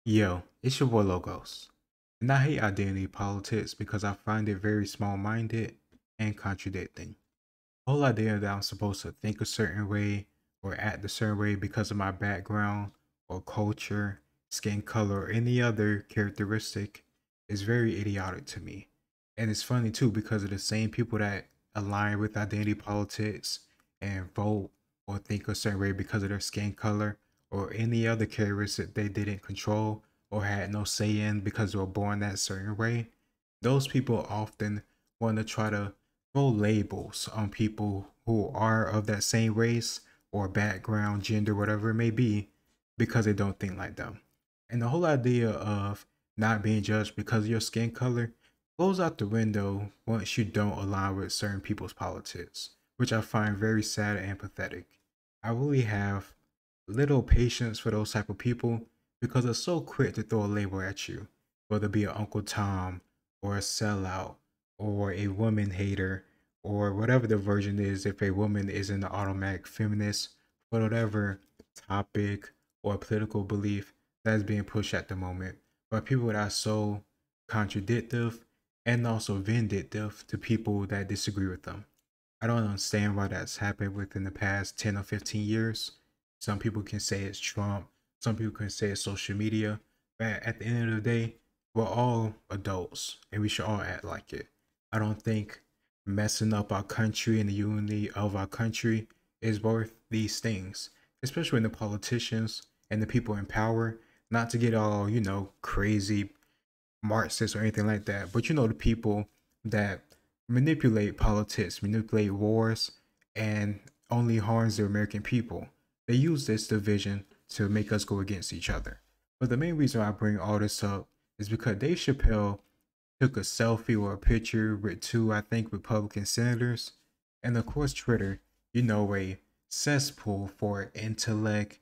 Yo, it's your boy Logos. And I hate identity politics because I find it very small minded and contradicting. The whole idea that I'm supposed to think a certain way or act a certain way because of my background or culture, skin color, or any other characteristic is very idiotic to me. And it's funny too because of the same people that align with identity politics and vote or think a certain way because of their skin color or any other characteristic they didn't control or had no say in because they were born that certain way. Those people often want to try to throw labels on people who are of that same race or background, gender, whatever it may be, because they don't think like them. And the whole idea of not being judged because of your skin color goes out the window once you don't align with certain people's politics, which I find very sad and pathetic. I really have little patience for those type of people because they're so quick to throw a label at you, whether it be an Uncle Tom or a sellout or a woman hater or whatever the version is. If a woman is an automatic feminist for whatever topic or political belief that's being pushed at the moment, but people that are so contradictive and also vindictive to people that disagree with them. I don't understand why that's happened within the past 10 or 15 years. Some people can say it's Trump, some people can say it's social media, but at the end of the day, we're all adults and we should all act like it. I don't think messing up our country and the unity of our country is worth these things, especially when the politicians and the people in power, not to get all, crazy Marxists or anything like that, but the people that manipulate politics, manipulate wars, and only harms the American people. They use this division to make us go against each other. But the main reason I bring all this up is because Dave Chappelle took a selfie or a picture with two, I think, Republican senators. And of course, Twitter, a cesspool for intellect,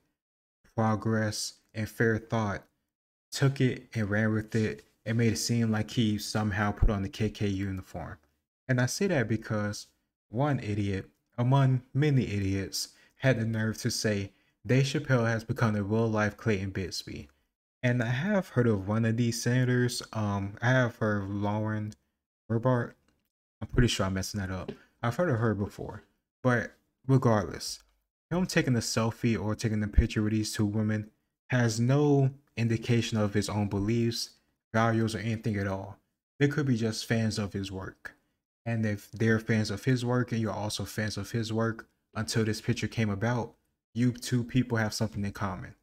progress, and fair thought, took it and ran with it and made it seem like he somehow put on the KK uniform. And I say that because one idiot, among many idiots, had the nerve to say Dave Chappelle has become a real life Clayton Bigsby. And I have heard of one of these senators. I have heard of Lauren Boebert. I'm pretty sure I'm messing that up. I've heard of her before. But regardless, him taking a selfie or taking a picture with these two women has no indication of his own beliefs, values, or anything at all. They could be just fans of his work. And if they're fans of his work and you're also fans of his work until this picture came about, you two people have something in common.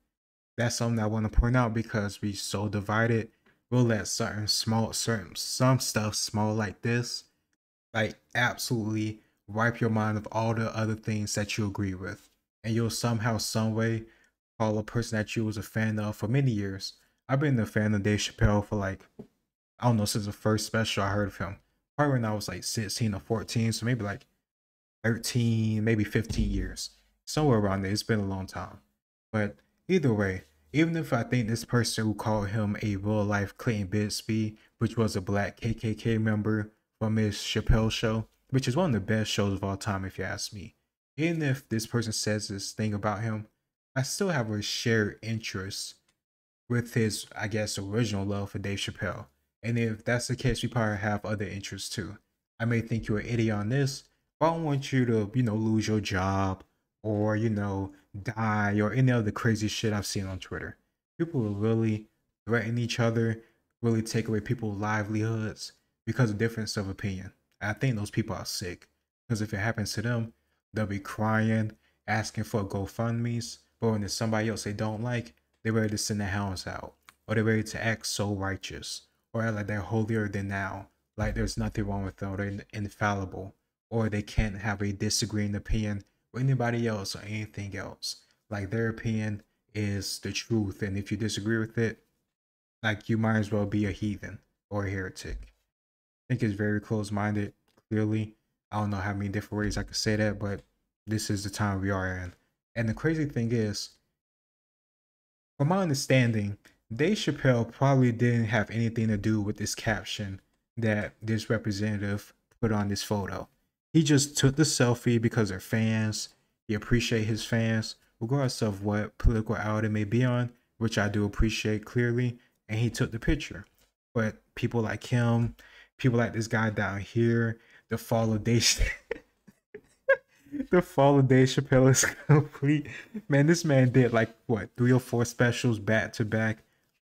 That's something I want to point out because we so divided. We'll let some stuff small like this, like absolutely wipe your mind of all the other things that you agree with. And you'll somehow, some way, call a person that you was a fan of for many years. I've been a fan of Dave Chappelle for like, I don't know, since the first special I heard of him. Probably when I was like 16 or 14, so maybe like 13, maybe 15 years. Somewhere around there. It's been a long time. But either way, even if I think this person who called him a real life Clayton Bigsby, which was a black KKK member from his Chappelle show, which is one of the best shows of all time, if you ask me. Even if this person says this thing about him, I still have a shared interest with his, I guess, original love for Dave Chappelle. And if that's the case, we probably have other interests too. I may think you're an idiot on this, but I don't want you to, lose your job or, die or any other crazy shit I've seen on Twitter. People will really threaten each other, really take away people's livelihoods because of difference of opinion. I think those people are sick because if it happens to them, they'll be crying, asking for GoFundMe's, but when there's somebody else they don't like, they're ready to send their hounds out, or they're ready to act so righteous, or act like they're holier than thou, like there's nothing wrong with them, or they're infallible, or they can't have a disagreeing opinion with anybody else or anything else. Like their opinion is the truth, and if you disagree with it, like you might as well be a heathen or a heretic. I think it's very close-minded. Clearly, I don't know how many different ways I could say that, but this is the time we are in. And the crazy thing is, from my understanding, Dave Chappelle probably didn't have anything to do with this caption that this representative put on this photo. He just took the selfie because they're fans. He appreciate his fans, regardless of what political out it may be on. which I do appreciate clearly, and he took the picture. But people like him, people like this guy down here, the fall of Dave, the fall of Dave Chappelle is complete. Man, this man did like what 3 or 4 specials back to back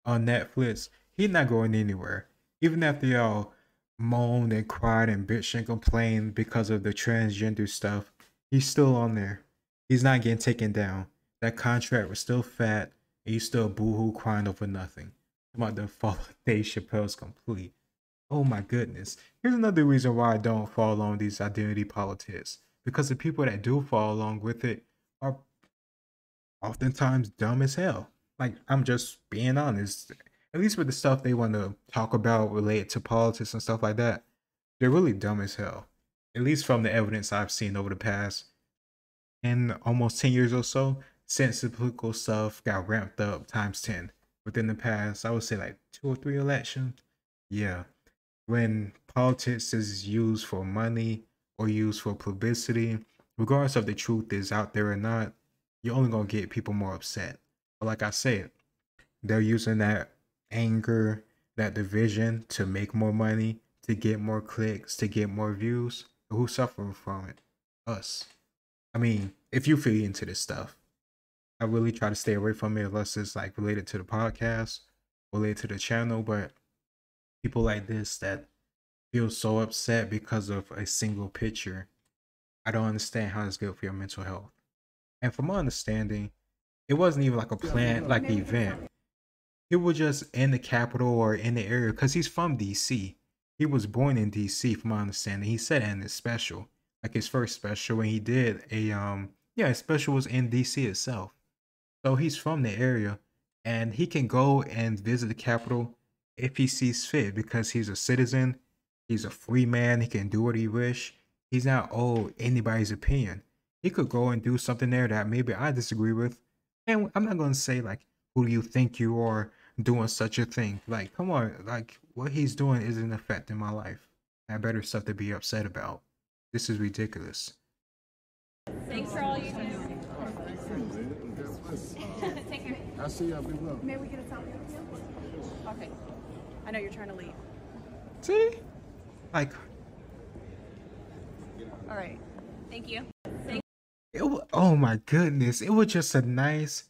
on Netflix. He's not going anywhere. Even after y'all moaned and cried and bitched and complained because of the transgender stuff, he's still on there. He's not getting taken down. That contract was still fat, and you still boohoo crying over nothing. About the fall of Dave Chappelle's complete. Oh my goodness. Here's another reason why I don't follow along these identity politics. Because the people that do follow along with it are oftentimes dumb as hell. Like, I'm just being honest. At least with the stuff they want to talk about related to politics and stuff like that, they're really dumb as hell. At least from the evidence I've seen over the past in almost 10 years or so, since the political stuff got ramped up times 10 within the past, I would say like 2 or 3 elections. Yeah. When politics is used for money or used for publicity, regardless of the truth is out there or not, you're only going to get people more upset. But like I said, they're using that anger, that division to make more money, to get more clicks, to get more views. Who's suffering from it? Us. I mean, if you feel into this stuff, I really try to stay away from it unless it's like related to the podcast, related to the channel. But people like this that feel so upset because of a single picture, I don't understand how it's good for your mental health. And from my understanding, it wasn't even like a planned like event. He was just in the capital or in the area because he's from DC. He was born in DC, from my understanding. He said in his special, like his first special, when he did his special was in DC itself. So he's from the area, and he can go and visit the capital if he sees fit because he's a citizen. He's a free man. He can do what he wish. He's not owed anybody's opinion. He could go and do something there that maybe I disagree with. And I'm not going to say, like, who do you think you are doing such a thing? Like, come on. Like, what he's doing isn't affecting my life. I have better stuff to be upset about. This is ridiculous. Thanks for all you do. Take care. I'll see y'all. Be well. May we get a selfie with you? Okay. I know you're trying to leave. See? Like, all right. Thank you. oh my goodness. It was just a nice,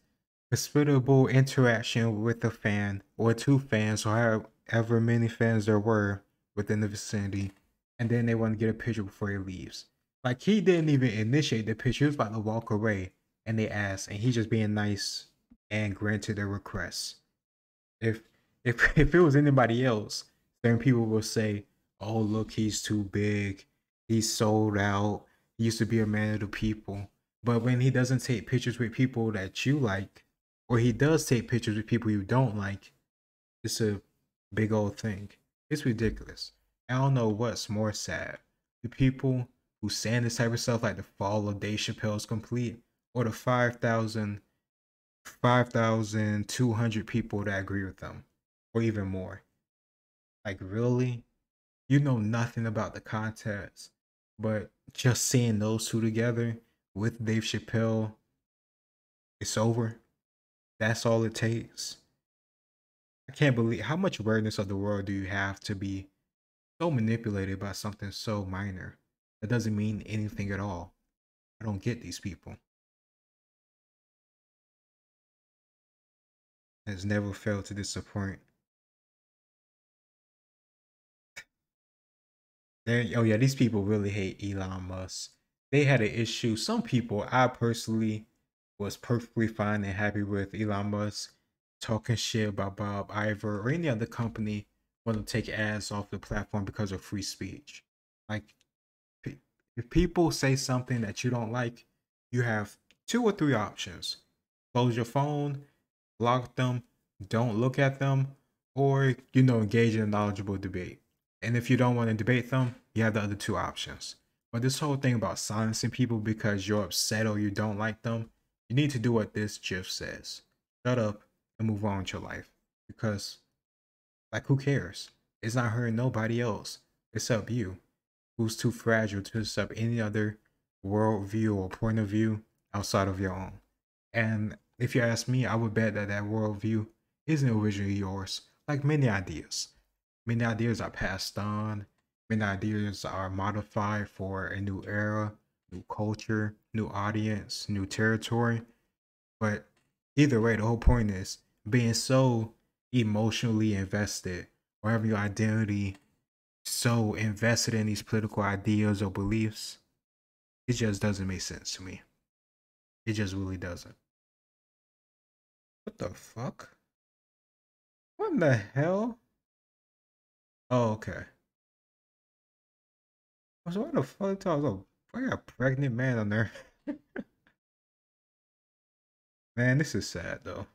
hospitable interaction with a fan or 2 fans or however many fans there were within the vicinity. And then they want to get a picture before he leaves. Like, he didn't even initiate the picture. He was about to walk away and they asked, and he's just being nice and granted their request. If it was anybody else, then people will say, oh, look, he's too big. He's sold out. He used to be a man of the people. But when he doesn't take pictures with people that you like, or he does take pictures with people you don't like, it's a big old thing. It's ridiculous. I don't know what's more sad. The people who saying this type of stuff, like the fall of Dave Chappelle's complete, or the 5,200 people that agree with them, or even more. Like, really? You know nothing about the context, but just seeing those 2 together with Dave Chappelle, it's over. That's all it takes. I can't believe how much awareness of the world do you have to be so manipulated by something so minor that doesn't mean anything at all. I don't get these people. Has never failed to disappoint. Oh yeah, these people really hate Elon Musk. They had an issue. Some people, I personally was perfectly fine and happy with Elon Musk talking shit about Bob Iver or any other company want to take ads off the platform because of free speech. Like, if people say something that you don't like, you have 2 or 3 options. Close your phone, block them, don't look at them, or, engage in a knowledgeable debate. And if you don't want to debate them, you have the other 2 options. But this whole thing about silencing people because you're upset or you don't like them, you need to do what this GIF says. Shut up and move on with your life. Because, like, who cares? It's not hurting nobody else. It's up you. Who's too fragile to accept any other worldview or point of view outside of your own. And if you ask me, I would bet that that worldview isn't originally yours. Like many ideas are passed on. Many ideas are modified for a new era, new culture, new audience, new territory. But either way, the whole point is being so emotionally invested or having your identity so invested in these political ideas or beliefs, it just doesn't make sense to me. It just really doesn't. What the fuck? What in the hell? Oh, okay. I was what the fuck? I was like, I got a pregnant man on there. Man, this is sad though.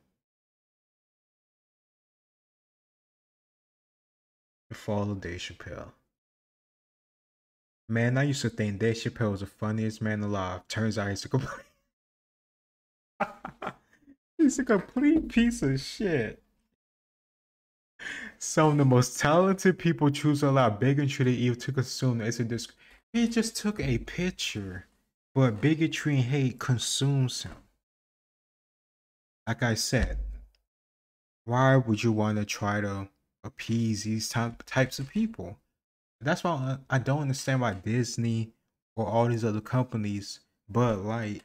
The fall of Dave Chappelle. Man, I used to think Dave Chappelle was the funniest man alive. Turns out he's a complete he's a complete piece of shit. Some of the most talented people choose to allow bigotry to even to consume as a disc. He just took a picture, but bigotry and hate consumes him. Like I said, why would you want to try to appease these types of people? That's why I don't understand why Disney or all these other companies, Bud Light,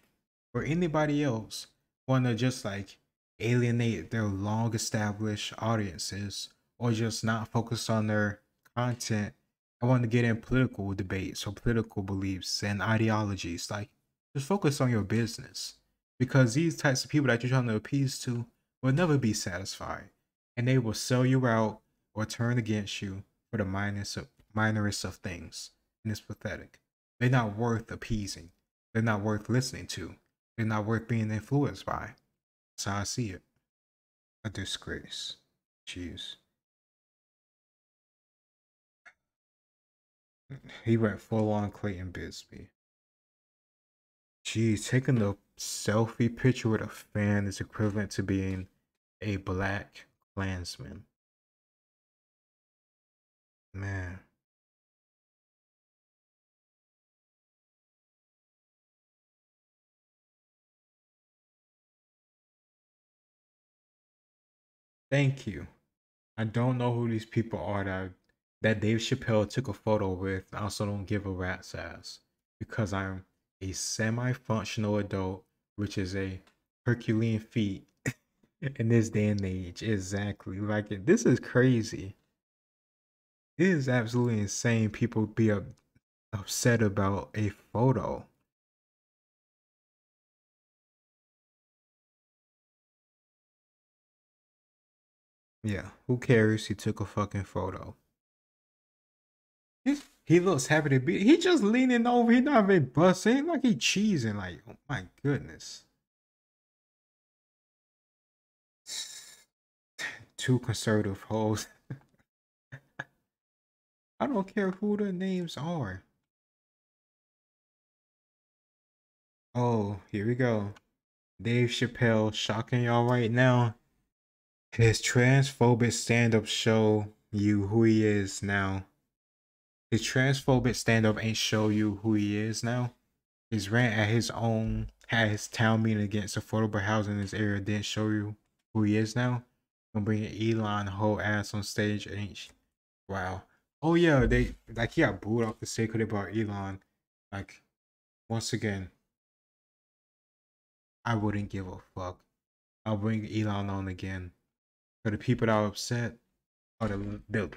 or anybody else want to just like alienate their long established audiences or just not focus on their content. I want to get in political debates or political beliefs and ideologies. Like, just focus on your business because these types of people that you're trying to appease to will never be satisfied and they will sell you out or turn against you for the minorest of things. And it's pathetic. They're not worth appeasing. They're not worth listening to. They're not worth being influenced by. That's how I see it. A disgrace. Jeez. He went full on Clayton Bisbee. Jeez, taking a selfie picture with a fan is equivalent to being a black Klansman. Man. Thank you. I don't know who these people are that Dave Chappelle took a photo with. I also don't give a rat's ass because I'm a semi-functional adult, which is a Herculean feat in this day and age. Exactly. Like this is crazy. It is absolutely insane. People be upset about a photo. Yeah, who cares? He took a fucking photo. He looks happy to be. He just leaning over. He not even busting. Like he cheesing. Like, oh my goodness. Two conservative hoes. I don't care who the names are. Oh, here we go. Dave Chappelle shocking y'all right now. His transphobic stand-up show you who he is now. His transphobic stand-up ain't show you who he is now. His rant at his own had his town meeting against affordable housing in his area didn't show you who he is now. Gonna bring Elon whole ass on stage and wow. Oh yeah, they like he got booed off the stage because they brought Elon. Like once again, I wouldn't give a fuck. I'll bring Elon on again. For the people that are upset are the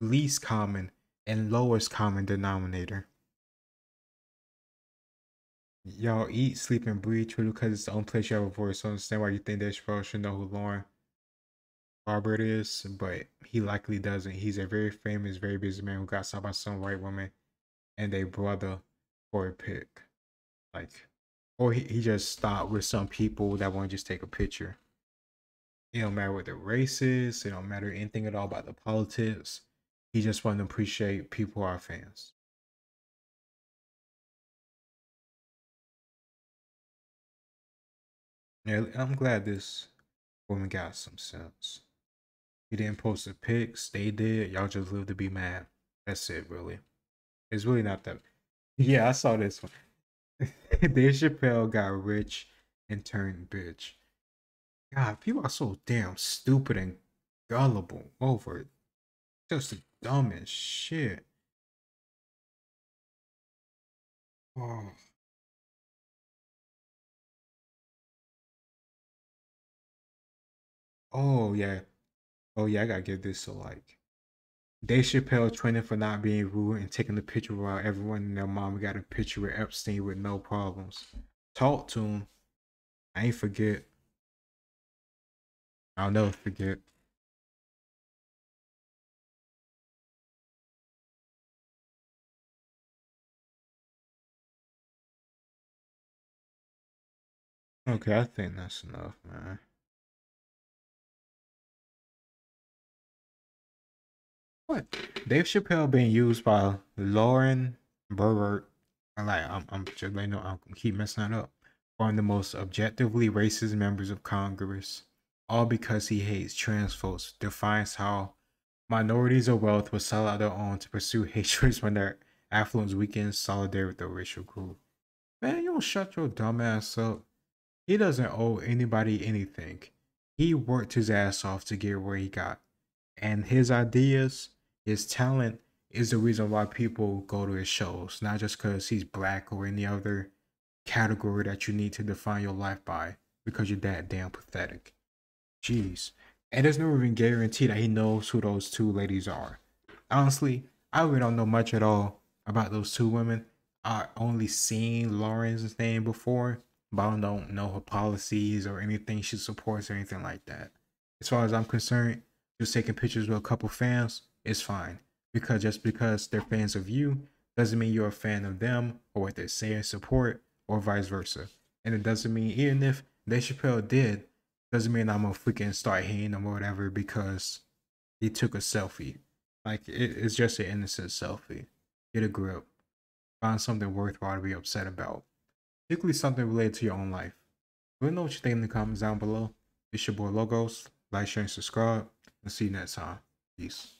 least common and lowest common denominator. Y'all eat, sleep, and breathe truly because it's the only place you have a voice. So I understand why you think Dave Chappelle should know who Lauren Boebert is, but he likely doesn't. He's a very famous, very busy man who got stopped by some white woman and a brother for a pic. Like, or he just stopped with some people that want to just take a picture. It don't matter what the race is. It don't matter anything at all about the politics. He just want to appreciate people who are fans. Yeah, I'm glad this woman got some sense. He didn't post the pics. They did. Y'all just live to be mad. That's it, really. It's really not that. Yeah, I saw this one. Dave Chappelle got rich and turned bitch. God, people are so damn stupid and gullible over it. Just the dumbest shit. Oh, oh yeah. Oh yeah, I gotta give this a like. Dave Chappelle training for not being rude and taking a picture while everyone and their mama got a picture with Epstein with no problems. Talk to him. I ain't forget. I'll never forget. Okay, I think that's enough, man. What? Dave Chappelle being used by Lauren Boebert. I'm just letting you know I'm keep messing that up. One of the most objectively racist members of Congress, all because he hates trans folks, defines how minorities of wealth will sell out their own to pursue hatreds when their affluence weakens solidarity with the racial group. Man, you don't shut your dumb ass up. He doesn't owe anybody anything. He worked his ass off to get where he got. And his ideas, his talent is the reason why people go to his shows, not just because he's black or any other category that you need to define your life by because you're that damn pathetic. Jeez. And there's no even guarantee that he knows who those two ladies are. Honestly, I really don't know much at all about those two women. I only seen Lauren's name before, but I don't know her policies or anything she supports or anything like that. As far as I'm concerned, just taking pictures with a couple fans is fine. Because just because they're fans of you doesn't mean you're a fan of them or what they say and support or vice versa. And it doesn't mean even if Dave Chappelle did, doesn't mean I'm gonna freaking start hating him or whatever because he took a selfie. Like it's just an innocent selfie. Get a grip. Find something worthwhile to be upset about. Particularly something related to your own life. Let me know what you think in the comments down below. It's your boy Logos. Like, share, and subscribe. And see you next time. Peace.